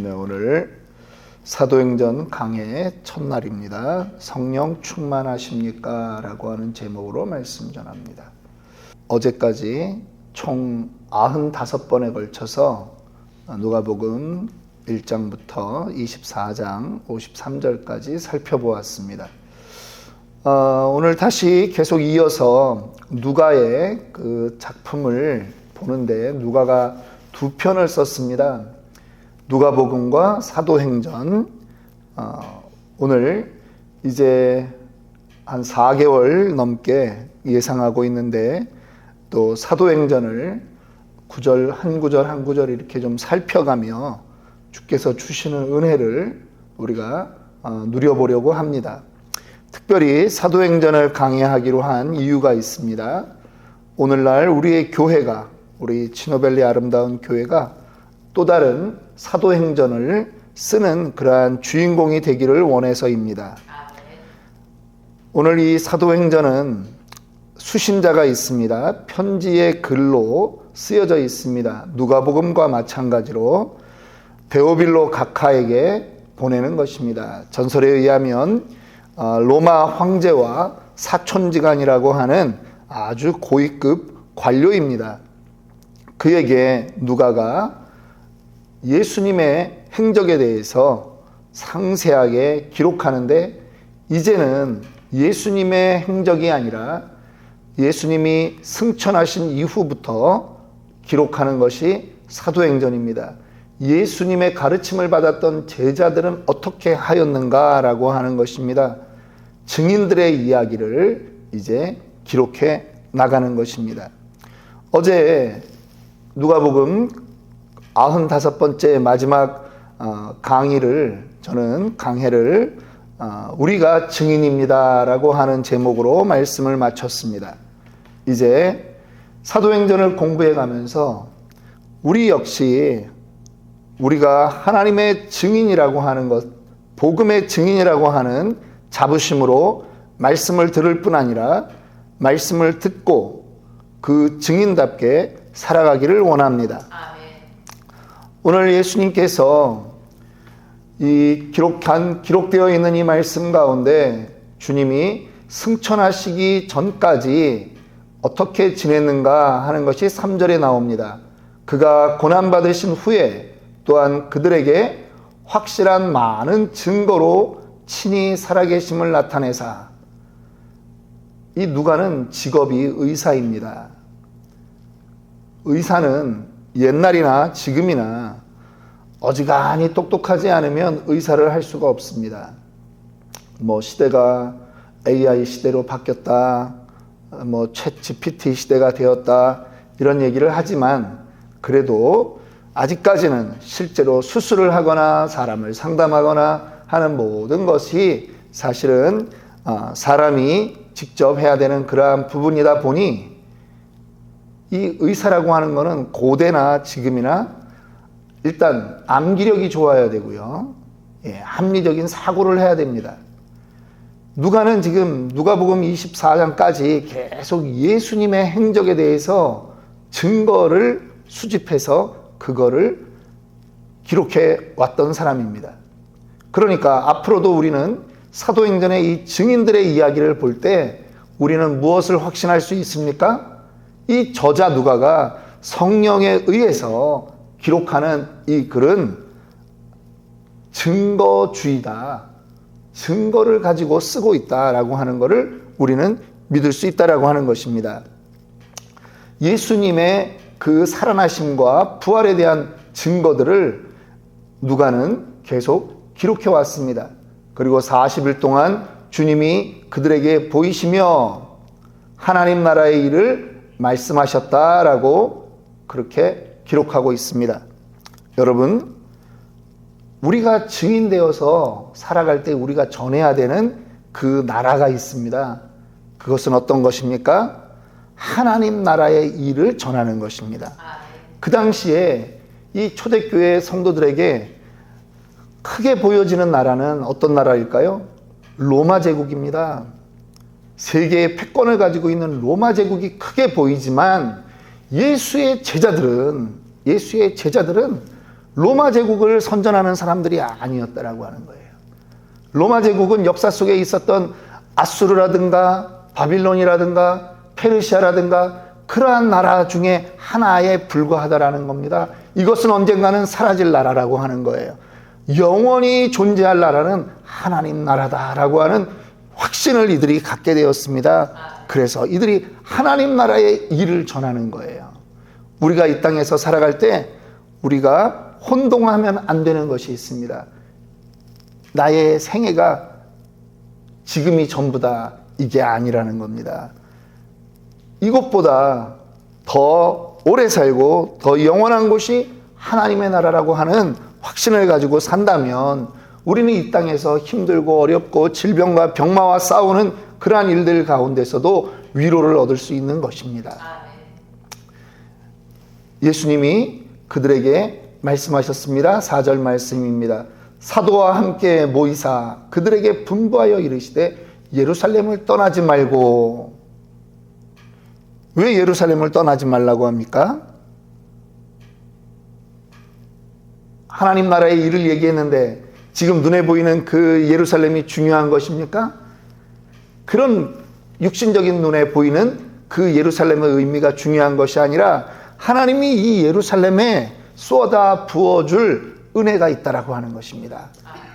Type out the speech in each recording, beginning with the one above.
네, 오늘 사도행전 강해 첫날입니다. 성령 충만하십니까? 라고 하는 제목으로 말씀 전합니다. 어제까지 총 95번에 걸쳐서 누가복음 1장부터 24장 53절까지 살펴보았습니다. 오늘 다시 계속 이어서 누가의 그 작품을 보는데 누가가 두 편을 썼습니다. 누가복음과 사도행전. 오늘 이제 한 4개월 넘게 예상하고 있는데 또 사도행전을 구절 한 구절 이렇게 좀 살펴가며 주께서 주시는 은혜를 우리가 누려보려고 합니다. 특별히 사도행전을 강해하기로 한 이유가 있습니다. 오늘날 우리의 교회가, 우리 치노밸리 아름다운 교회가 또 다른 사도행전을 쓰는 그러한 주인공이 되기를 원해서입니다. 오늘 이 사도행전은 수신자가 있습니다. 편지의 글로 쓰여져 있습니다. 누가복음과 마찬가지로 데오빌로 각하에게 보내는 것입니다. 전설에 의하면 로마 황제와 사촌지간이라고 하는 아주 고위급 관료입니다. 그에게 누가가 예수님의 행적에 대해서 상세하게 기록하는데, 이제는 예수님의 행적이 아니라 예수님이 승천하신 이후부터 기록하는 것이 사도행전입니다. 예수님의 가르침을 받았던 제자들은 어떻게 하였는가라고 하는 것입니다. 증인들의 이야기를 이제 기록해 나가는 것입니다. 어제 누가복음 95번째 마지막 강해를 우리가 증인입니다 라고 하는 제목으로 말씀을 마쳤습니다. 이제 사도행전을 공부해 가면서 우리 역시 우리가 하나님의 증인이라고 하는 것, 복음의 증인이라고 하는 자부심으로 말씀을 들을 뿐 아니라 말씀을 듣고 그 증인답게 살아가기를 원합니다. 오늘 예수님께서 이 기록되어 있는 이 말씀 가운데 주님이 승천하시기 전까지 어떻게 지냈는가 하는 것이 3절에 나옵니다. 그가 고난받으신 후에 또한 그들에게 확실한 많은 증거로 친히 살아계심을 나타내사. 이 누가는 직업이 의사입니다. 의사는 옛날이나 지금이나 어지간히 똑똑하지 않으면 의사를 할 수가 없습니다. 시대가 AI 시대로 바뀌었다, 챗 GPT 시대가 되었다, 이런 얘기를 하지만 그래도 아직까지는 실제로 수술을 하거나 사람을 상담하거나 하는 모든 것이 사실은 사람이 직접 해야 되는 그러한 부분이다 보니 이 의사라고 하는 것은 고대나 지금이나 일단 암기력이 좋아야 되고요. 합리적인 사고를 해야 됩니다. 누가는 지금 누가복음 24장까지 계속 예수님의 행적에 대해서 증거를 수집해서 그거를 기록해 왔던 사람입니다. 그러니까 앞으로도 우리는 사도행전의 이 증인들의 이야기를 볼 때 우리는 무엇을 확신할 수 있습니까? 이 저자 누가가 성령에 의해서 기록하는 이 글은 증거주의다, 증거를 가지고 쓰고 있다라고 하는 것을 우리는 믿을 수 있다라고 하는 것입니다. 예수님의 그 살아나심과 부활에 대한 증거들을 누가는 계속 기록해 왔습니다. 그리고 40일 동안 주님이 그들에게 보이시며 하나님 나라의 일을 말씀하셨다라고 그렇게 기록하고 있습니다. 여러분, 우리가 증인되어서 살아갈 때 우리가 전해야 되는 그 나라가 있습니다. 그것은 어떤 것입니까? 하나님 나라의 일을 전하는 것입니다. 그 당시에 이 초대교회 성도들에게 크게 보여지는 나라는 어떤 나라일까요? 로마 제국입니다. 세계의 패권을 가지고 있는 로마 제국이 크게 보이지만 예수의 제자들은 로마 제국을 선전하는 사람들이 아니었다라고 하는 거예요. 로마 제국은 역사 속에 있었던 아수르라든가 바빌론이라든가 페르시아라든가 그러한 나라 중에 하나에 불과하다라는 겁니다. 이것은 언젠가는 사라질 나라라고 하는 거예요. 영원히 존재할 나라는 하나님 나라다라고 하는 확신을 이들이 갖게 되었습니다. 그래서 이들이 하나님 나라의 일을 전하는 거예요. 우리가 이 땅에서 살아갈 때 우리가 혼동하면 안 되는 것이 있습니다. 나의 생애가 지금이 전부다, 이게 아니라는 겁니다. 이것보다 더 오래 살고 더 영원한 곳이 하나님의 나라라고 하는 확신을 가지고 산다면 우리는 이 땅에서 힘들고 어렵고 질병과 병마와 싸우는 그러한 일들 가운데서도 위로를 얻을 수 있는 것입니다. 예수님이 그들에게 말씀하셨습니다. 4절 말씀입니다. 사도와 함께 모이사 그들에게 분부하여 이르시되 예루살렘을 떠나지 말고. 왜 예루살렘을 떠나지 말라고 합니까? 하나님 나라의 일을 얘기했는데 지금 눈에 보이는 그 예루살렘이 중요한 것입니까? 그런 육신적인 눈에 보이는 그 예루살렘의 의미가 중요한 것이 아니라 하나님이 이 예루살렘에 쏟아 부어줄 은혜가 있다라고 하는 것입니다.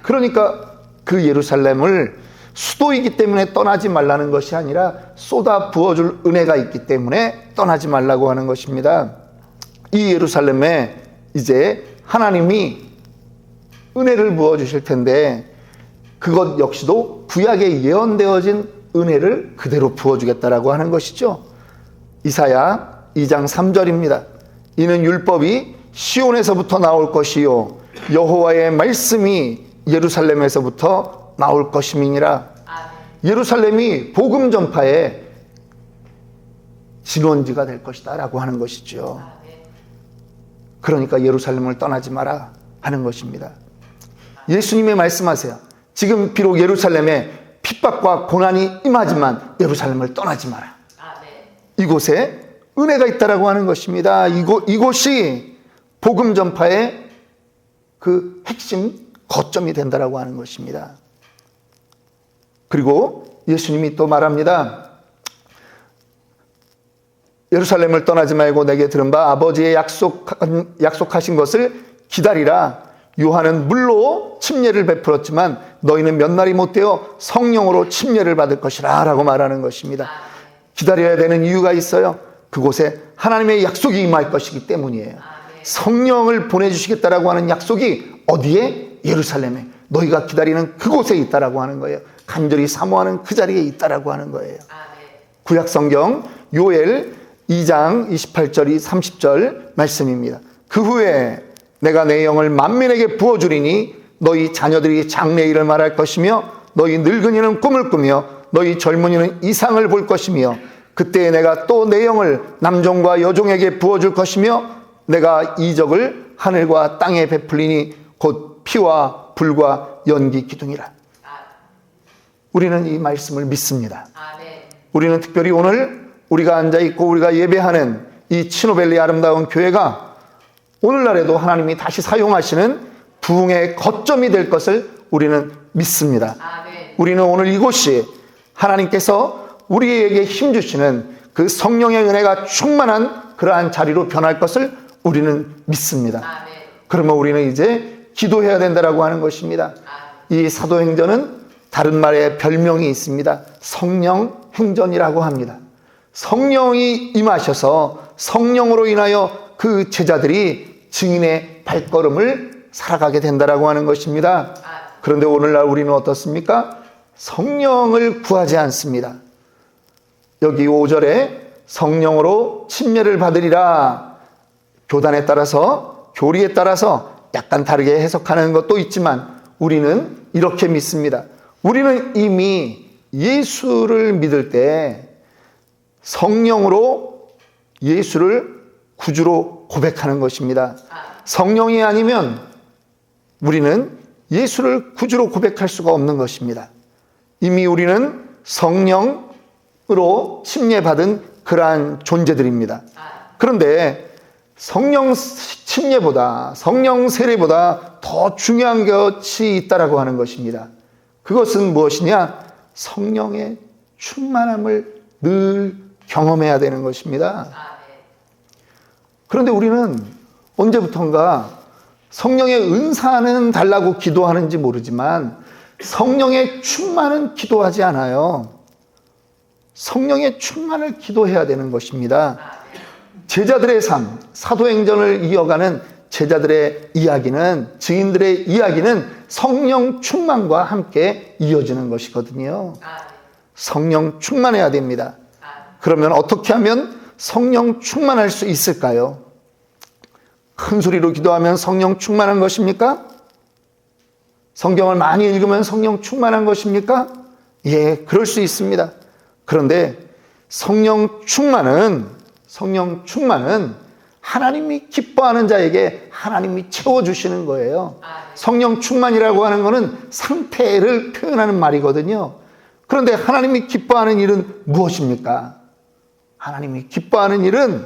그러니까 그 예루살렘을 수도이기 때문에 떠나지 말라는 것이 아니라 쏟아 부어줄 은혜가 있기 때문에 떠나지 말라고 하는 것입니다. 이 예루살렘에 이제 하나님이 은혜를 부어주실 텐데 그것 역시도 구약에 예언되어진 은혜를 그대로 부어주겠다라고 하는 것이죠. 이사야 2장 3절입니다. 이는 율법이 시온에서부터 나올 것이요 여호와의 말씀이 예루살렘에서부터 나올 것임이니라. 예루살렘이 복음 전파의 진원지가 될 것이다 라고 하는 것이죠. 그러니까 예루살렘을 떠나지 마라 하는 것입니다. 예수님이 말씀하세요. 지금 비록 예루살렘에 핍박과 고난이 임하지만 예루살렘을 떠나지 마라. 이곳에 은혜가 있다라고 하는 것입니다. 이곳이 복음 전파의 그 핵심 거점이 된다라고 하는 것입니다. 그리고 예수님이 또 말합니다. 예루살렘을 떠나지 말고 내게 들은 바 아버지의 약속하신 것을 기다리라. 요한은 물로 침례를 베풀었지만 너희는 몇 날이 못 되어 성령으로 침례를 받을 것이라 라고 말하는 것입니다. 기다려야 되는 이유가 있어요. 그곳에 하나님의 약속이 임할 것이기 때문이에요. 성령을 보내주시겠다라고 하는 약속이 어디에? 예루살렘에. 너희가 기다리는 그곳에 있다라고 하는 거예요. 간절히 사모하는 그 자리에 있다라고 하는 거예요. 구약 성경 요엘 2장 28절 30절 말씀입니다. 그 후에 내가 내 영을 만민에게 부어주리니 너희 자녀들이 장래일을 말할 것이며 너희 늙은이는 꿈을 꾸며 너희 젊은이는 이상을 볼 것이며 그때 내가 또 내 영을 남종과 여종에게 부어줄 것이며 내가 이적을 하늘과 땅에 베풀리니 곧 피와 불과 연기 기둥이라. 우리는 이 말씀을 믿습니다. 우리는 특별히 오늘 우리가 앉아있고 우리가 예배하는 이 치노밸리 아름다운 교회가 오늘날에도 하나님이 다시 사용하시는 부흥의 거점이 될 것을 우리는 믿습니다. 우리는 오늘 이곳이 하나님께서 우리에게 힘주시는 그 성령의 은혜가 충만한 그러한 자리로 변할 것을 우리는 믿습니다. 그러면 우리는 이제 기도해야 된다라고 하는 것입니다. 이 사도행전은 다른 말에 별명이 있습니다. 성령 행전이라고 합니다. 성령이 임하셔서 성령으로 인하여 그 제자들이 증인의 발걸음을 살아가게 된다라고 하는 것입니다. 그런데 오늘날 우리는 어떻습니까? 성령을 구하지 않습니다. 여기 5절에 성령으로 침례를 받으리라. 교단에 따라서 교리에 따라서 약간 다르게 해석하는 것도 있지만 우리는 이렇게 믿습니다. 우리는 이미 예수를 믿을 때 성령으로 예수를 구주로 고백하는 것입니다. 성령이 아니면 우리는 예수를 구주로 고백할 수가 없는 것입니다. 이미 우리는 성령으로 침례받은 그러한 존재들입니다. 그런데 성령 침례보다, 성령 세례보다 더 중요한 것이 있다라고 하는 것입니다. 그것은 무엇이냐? 성령의 충만함을 늘 경험해야 되는 것입니다. 그런데 우리는 언제부턴가 성령의 은사는 달라고 기도하는지 모르지만 성령의 충만은 기도하지 않아요. 성령의 충만을 기도해야 되는 것입니다. 제자들의 삶, 사도행전을 이어가는 제자들의 이야기는, 증인들의 이야기는 성령 충만과 함께 이어지는 것이거든요. 성령 충만해야 됩니다. 그러면 어떻게 하면 성령 충만할 수 있을까요? 큰 소리로 기도하면 성령 충만한 것입니까? 성경을 많이 읽으면 성령 충만한 것입니까? 예, 그럴 수 있습니다. 그런데 성령 충만은 하나님이 기뻐하는 자에게 하나님이 채워주시는 거예요. 성령 충만이라고 하는 것은 상태를 표현하는 말이거든요. 그런데 하나님이 기뻐하는 일은 무엇입니까? 하나님이 기뻐하는 일은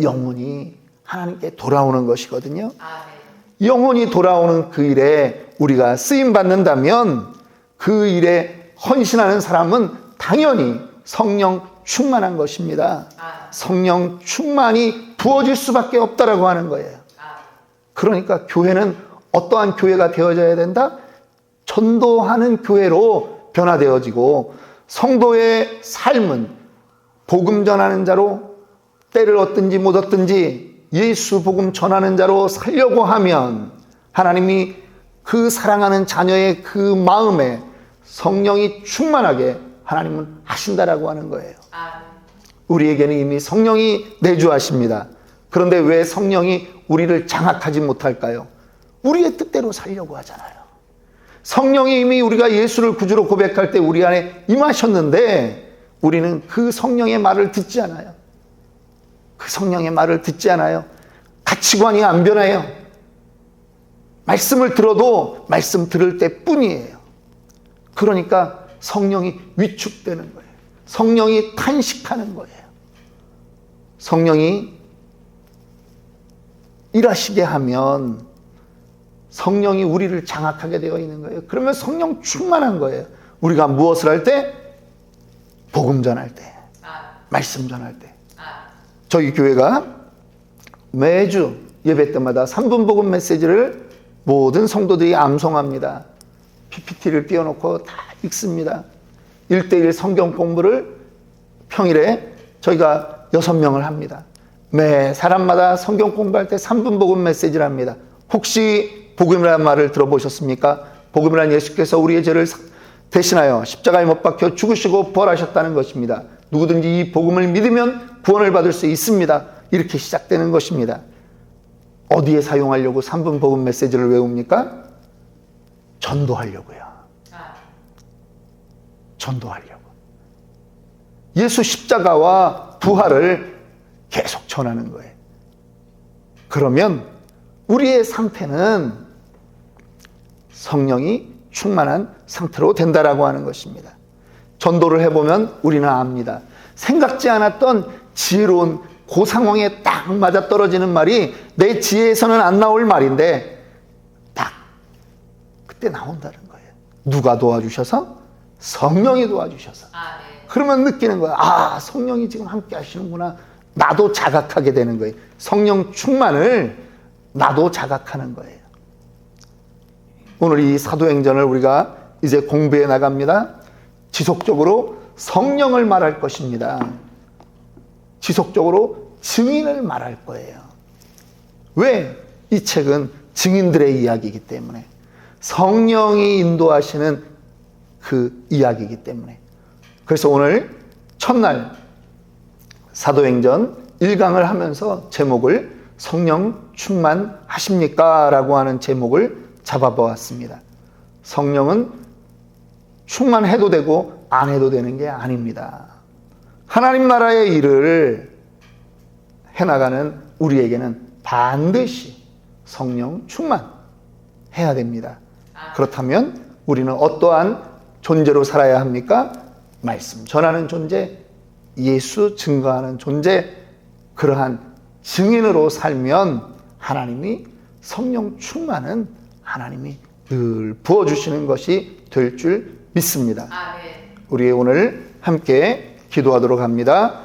영혼이 하나님께 돌아오는 것이거든요. 영혼이 돌아오는 그 일에 우리가 쓰임받는다면 그 일에 헌신하는 사람은 당연히 성령 충만한 것입니다. 성령 충만이 부어질 수밖에 없다라고 하는 거예요. 그러니까 교회는 어떠한 교회가 되어져야 된다? 전도하는 교회로 변화되어지고 성도의 삶은 복음 전하는 자로 때를 얻든지 못 얻든지 예수 복음 전하는 자로 살려고 하면 하나님이 그 사랑하는 자녀의 그 마음에 성령이 충만하게 하나님은 하신다라고 하는 거예요. 우리에게는 이미 성령이 내주하십니다. 그런데 왜 성령이 우리를 장악하지 못할까요? 우리의 뜻대로 살려고 하잖아요. 성령이 이미 우리가 예수를 구주로 고백할 때 우리 안에 임하셨는데 우리는 그 성령의 말을 듣지 않아요. 그 성령의 말을 듣지 않아요. 가치관이 안 변해요. 말씀을 들어도 말씀 들을 때뿐이에요. 그러니까 성령이 위축되는 거예요. 성령이 탄식하는 거예요. 성령이 일하시게 하면 성령이 우리를 장악하게 되어 있는 거예요. 그러면 성령 충만한 거예요. 우리가 무엇을 할 때? 복음 전할 때, 말씀 전할 때. 저희 교회가 매주 예배 때마다 3분 복음 메시지를 모든 성도들이 암송합니다. PPT를 띄워놓고 다 읽습니다. 1:1 성경 공부를 평일에 저희가 6명을 합니다. 매 사람마다 성경 공부할 때 3분 복음 메시지를 합니다. 혹시 복음이라는 말을 들어보셨습니까? 복음이란 예수께서 우리의 죄를 대신하여 십자가에 못 박혀 죽으시고 부활하셨다는 것입니다. 누구든지 이 복음을 믿으면 구원을 받을 수 있습니다. 이렇게 시작되는 것입니다. 어디에 사용하려고 3분 복음 메시지를 외웁니까? 전도하려고요. 전도하려고. 예수 십자가와 부활을 계속 전하는 거예요. 그러면 우리의 상태는 성령이 충만한 상태로 된다라고 하는 것입니다. 전도를 해보면 우리는 압니다. 생각지 않았던 지혜로운 그 상황에 딱 맞아떨어지는 말이 내 지혜에서는 안 나올 말인데 딱 그때 나온다는 거예요. 누가 도와주셔서? 성령이 도와주셔서. 그러면 느끼는 거야. 아, 성령이 지금 함께 하시는구나. 나도 자각하게 되는 거예요. 성령 충만을 나도 자각하는 거예요. 오늘 이 사도행전을 우리가 이제 공부해 나갑니다. 지속적으로 성령을 말할 것입니다. 지속적으로 증인을 말할 거예요. 왜? 이 책은 증인들의 이야기이기 때문에, 성령이 인도하시는 그 이야기이기 때문에. 그래서 오늘 첫날 사도행전 1강을 하면서 제목을 성령 충만하십니까? 라고 하는 제목을 잡아보았습니다. 성령은 충만해도 되고 안 해도 되는 게 아닙니다. 하나님 나라의 일을 해나가는 우리에게는 반드시 성령 충만해야 됩니다. 그렇다면 우리는 어떠한 존재로 살아야 합니까? 말씀 전하는 존재, 예수 증거하는 존재, 그러한 증인으로 살면 하나님이 성령 충만은 하나님이 늘 부어주시는 것이 될 줄 믿습니다. 아멘. 우리 오늘 함께 기도하도록 합니다.